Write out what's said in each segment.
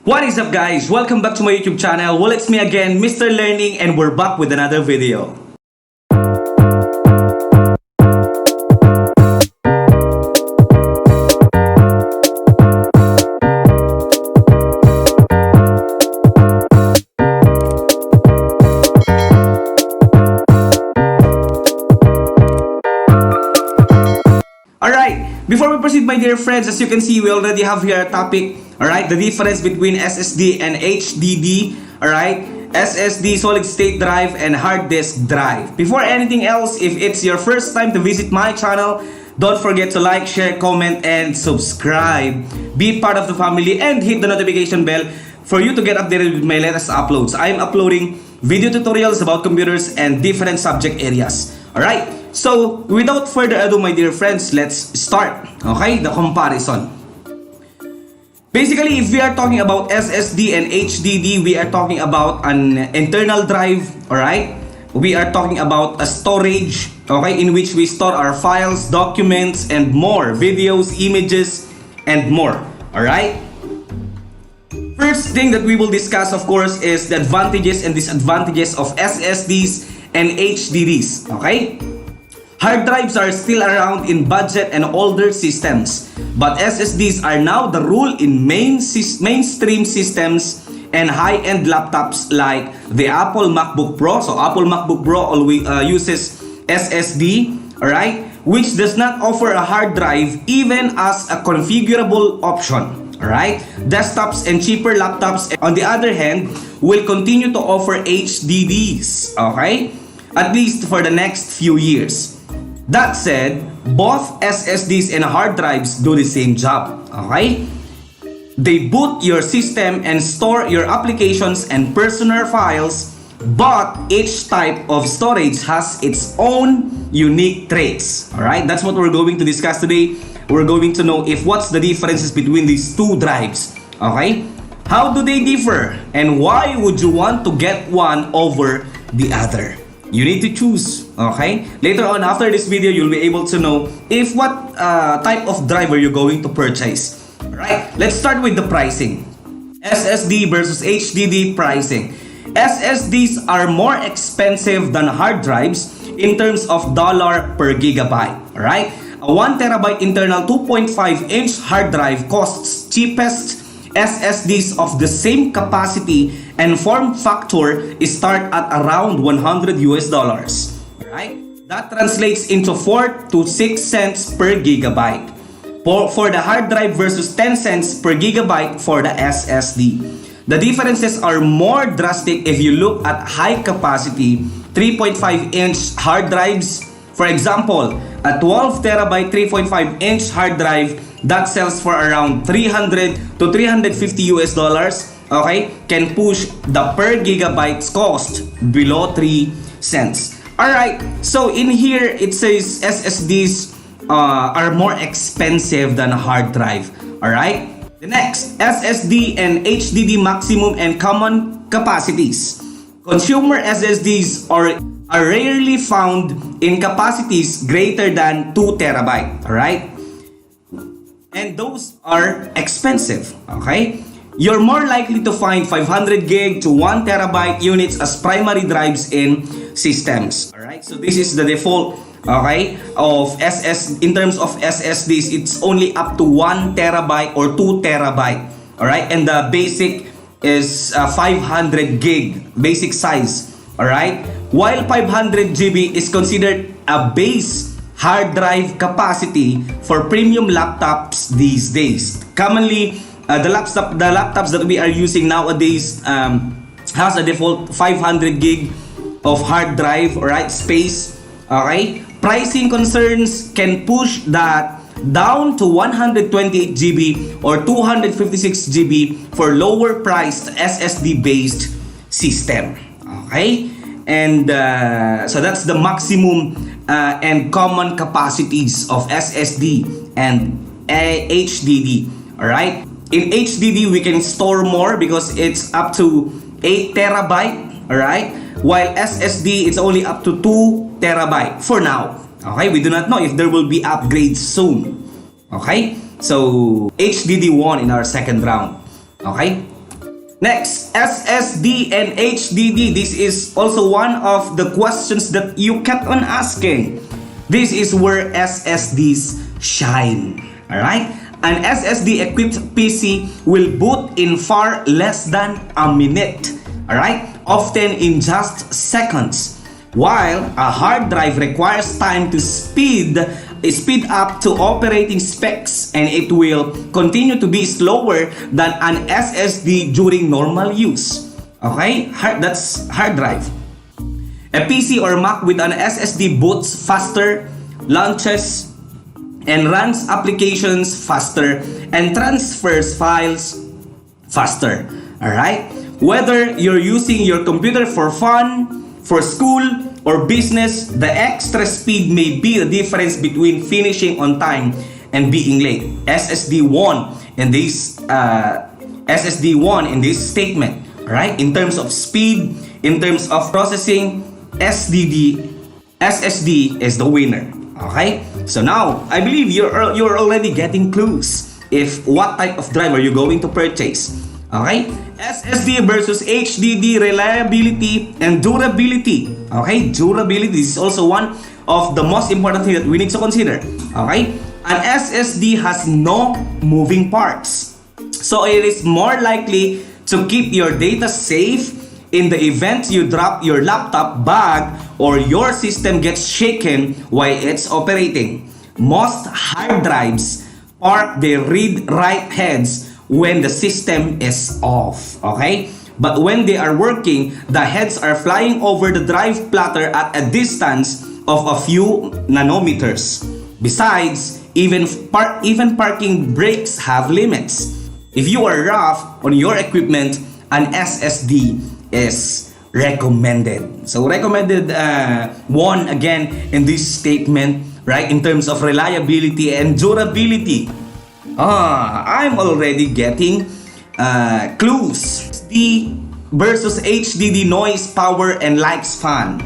What is up guys? Welcome back to my YouTube channel. Well, it's me again, Mr. Learning, and we're back with another video. Alright, before we proceed my dear friends, as you can see, we already have here a topic. Alright, the difference between SSD and HDD. Alright, SSD solid state drive and hard disk drive. Before anything else, if it's your first time to visit my channel, don't forget to like, share, comment, and subscribe. Be part of the family and hit the notification bell for you to get updated with my latest uploads. I am uploading video tutorials about computers and different subject areas. Alright, so without further ado my dear friends, let's start. Okay, the comparison. Basically, if we are talking about SSD and HDD, we are talking about an internal drive, alright? We are talking about a storage, okay, in which we store our files, documents, and more, videos, images, and more, alright? First thing that we will discuss, of course, is the advantages and disadvantages of SSDs and HDDs, okay? Hard drives are still around in budget and older systems, but SSDs are now the rule in mainstream systems and high-end laptops like the Apple MacBook Pro. So Apple MacBook Pro always uses SSD, alright, which does not offer a hard drive even as a configurable option. Alright, desktops and cheaper laptops, on the other hand, will continue to offer HDDs, okay, at least for the next few years. That said, both SSDs and hard drives do the same job, okay? They boot your system and store your applications and personal files, but each type of storage has its own unique traits, alright? That's what we're going to discuss today. We're going to know if what's the differences between these two drives, okay? How do they differ? And why would you want to get one over the other? You need to choose, okay? Later on, after this video, you'll be able to know if what type of drive are you going to purchase. Alright, let's start with the pricing. SSD versus HDD pricing. SSDs are more expensive than hard drives in terms of dollar per gigabyte. Alright, a 1 terabyte internal 2.5-inch hard drive costs cheapest SSDs of the same capacity and form factor start at around $100 US. Alright? That translates into 4 to 6 cents per gigabyte for the hard drive versus 10 cents per gigabyte for the SSD. The differences are more drastic if you look at high capacity 3.5-inch hard drives. For example, a 12 terabyte 3.5-inch hard drive that sells for around 300 to 350 US dollars, okay, can push the per gigabyte's cost below 3 cents. Alright, so in here it says SSDs are more expensive than a hard drive. Alright, the next, SSD and HDD maximum and common capacities. Consumer SSDs are rarely found in capacities greater than 2 terabyte, alright? And those are expensive, okay? You're more likely to find 500 gig to 1 terabyte units as primary drives in systems, alright? So this is the default, okay, of in terms of SSDs, it's only up to 1 terabyte or 2 terabyte, alright? And the basic is 500 gig, basic size, alright? While 500 GB is considered a base hard drive capacity for premium laptops these days. Commonly, the laptops that we are using nowadays has a default 500 gig of hard drive, alright, space, okay? Pricing concerns can push that down to 128 GB or 256 GB for lower priced SSD based system, okay? And so that's the maximum and common capacities of SSD and HDD. Alright, in HDD we can store more because it's up to 8 terabyte. Alright, while SSD it's only up to 2 terabyte for now. Okay, we do not know if there will be upgrades soon. Okay, so HDD won in our second round. Okay, Next, SSD and HDD. This is also one of the questions that you kept on asking. This is where SSDs shine. Alright? An SSD equipped PC will boot in far less than a minute. Alright? Often in just seconds. While a hard drive requires time to speed up to operating specs, and it will continue to be slower than an SSD during normal use. Okay? That's hard drive. A PC or Mac with an SSD boots faster, launches and runs applications faster, and transfers files faster. Alright? Whether you're using your computer for fun, for school, or business, the extra speed may be the difference between finishing on time and being late. SSD won in this statement, right? In terms of speed, in terms of processing, SSD is the winner. Okay? So now, I believe you're already getting clues if what type of drive are you going to purchase. Okay? SSD versus HDD reliability and durability. Okay? Durability is also one of the most important things that we need to consider. Okay? An SSD has no moving parts. So it is more likely to keep your data safe in the event you drop your laptop bag or your system gets shaken while it's operating. Most hard drives park their read-write heads when the system is off, okay? But when they are working, the heads are flying over the drive platter at a distance of a few nanometers. Besides, even parking brakes have limits. If you are rough on your equipment, an SSD is recommended. So recommended won again in this statement, right? In terms of reliability and durability. I'm already getting clues. SD versus HDD noise, power, and lifespan.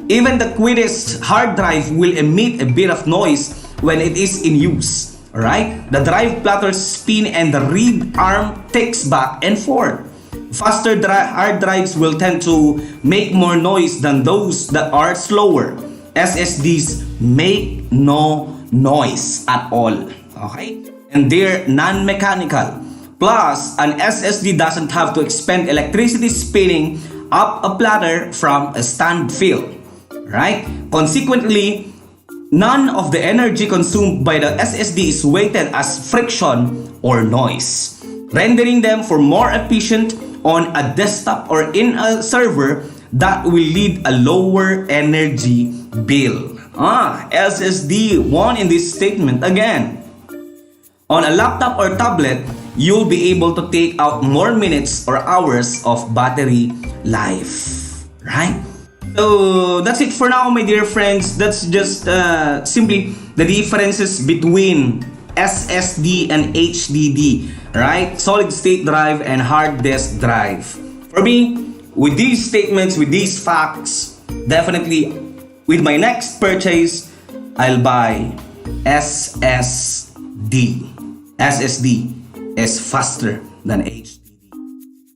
Even the quickest hard drive will emit a bit of noise when it is in use. Alright? The drive platters spin and the read arm ticks back and forth. Faster hard drives will tend to make more noise than those that are slower. SSDs make no noise at all. Okay? And they're non-mechanical. Plus, an SSD doesn't have to expend electricity spinning up a platter from a stand fill. Right? Consequently, none of the energy consumed by the SSD is weighted as friction or noise, rendering them for more efficient on a desktop or in a server that will lead a lower energy bill. SSD won in this statement again. On a laptop or tablet, you'll be able to take out more minutes or hours of battery life. Right? So that's it for now, my dear friends. That's just simply the differences between SSD and HDD, right? Solid state drive and hard disk drive. For me, with these statements, with these facts, definitely with my next purchase, I'll buy SSD. SSD is faster than HDD.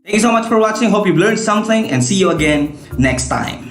Thank you so much for watching. Hope you've learned something and see you again next time.